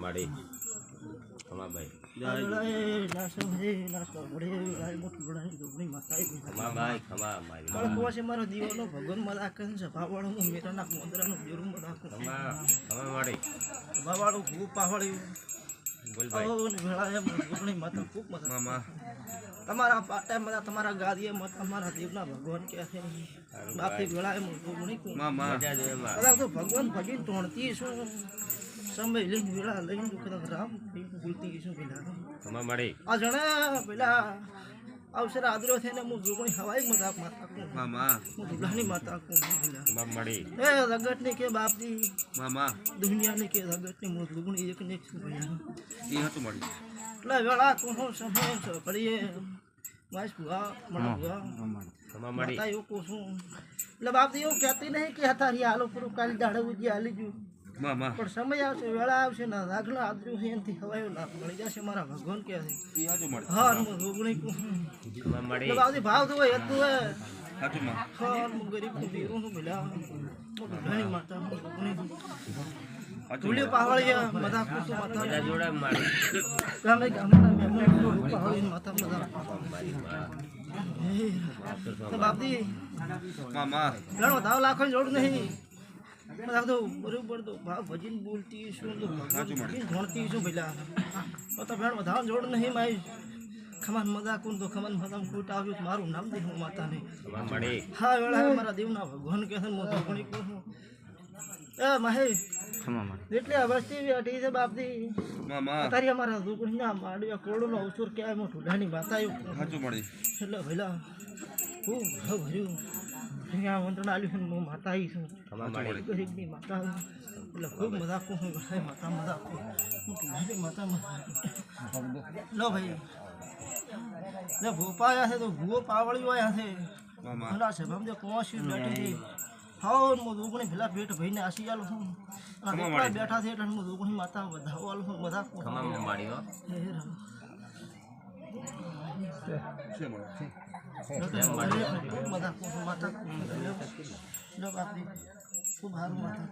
माड़ी खमा भाई खमा भाई खमा मारी मारो दीवानो भगवान मजा करे છે ભાવાળો હું મેરાના મોદરાનો બેરું મજા કરું खमा खमा माड़ी ભાવાળો ખૂબ પાવળ્યું बोल भाई ઓ વેળા એમ ગુણી માતા ખૂબ મજા मामा તમારા પાટા મજા તમારા ગાદીએ મત અમારા દેવના ભગવાન કે છે બાપી વેળા એમ ગુણી मामा मजा जो मार કદાચ તો ભગવાન ભગીન તોણતી શું સમય લઈને વેળા લઈને કદાચ રામ બોલતી શું પેલા खमा माड़ी આ જણા પેલા અવસર આદરો થઈને હું જોગણી હવાઈ મજાક માતા કો मामा હું દુલ્હાની માતા કો પેલા खमा माड़ी ए जगत ने के बाप दी मामा दुनिया ने के जगत ने मोत लुगणी एक ने छू भैया ये हतु माड़ी એટલે વેળા કોનો સમય છે પડીએ વાસ ભુવા મણા ભુવા खमा माड़ी માતા એવું કોશું એટલે બાપ દી એવું કહેતી નહીં કે હતારી હાલો પૂરું કાલ દાડે ઉજી હાલી ગયું मामा પણ સમય આવશે વેળા આવશે ને રાગલા આદર્યું છે એનાથી હવાયો લાભ મળી જશે મારા ભગવાન કહે છે ये हतु माड़ी હા હું લુગણી કો खमा माड़ी એટલે બાપ દી ભાવ તો હોય હતું હે हतु मा હા હું ગરીબ નું બીરું હું ભલા હું ઘણી માતા હું લુગણી हतु તુલ્ય પાવળિયા મજા કોશું માતા मजा जोड़ा माड़ी ગામે ગામના મહેમાન પાવળી માતા મજા मारी माँ તો બાપજી मामा ઘણો ધાવ લાખો જોડ નહીં મજા તો બરોબર તો ભાવ ભજીન બોલતી શું તો ભણતી શું ભઈલા તો ભેણ ધાવ જોડ નહીં માઈ ખમન મજા કોણ તો ખમન મજા કોટ આવ્યું મારું નામ દે હું માતાને खमा माड़ी હા વેળા મારા દેવના ભગવાન કે છે મોતો કોણી કો એ માહે खमा माड़ी એટલે અવસ્થી બેઠી છે બાપજી मामा તારી અમારા દુકડીના માડ્યા કોળનો અવસર કે મોટું ઢાની માતા આવ્યું हतु माड़ी એટલે ભઈલા હું ભર્યું અહીંયા વંટણ આલ્યું છે હું માતા આવી છું खमा माड़ी ગરીબની માતા એટલે ખૂબ મજા કું હું ભાઈ માતા મજા કું માતા લો ભાઈ ને ભોપા આવ્યા છે તો ભૂવો પાવળ્યો આવ્યા છે मामा ઘણા છે સમજે કોશી બેઠી છે હાઓ હું દુકણી ભેલા પેટ ભાઈને આસી આલું છું અને એકલા બેઠા છે એટલે હું દુકણી માતા વધાવો આલું છું બધા खमा माड़ी हो से माड़ी ખૂબ મજા માતા ખૂબ સારું માતા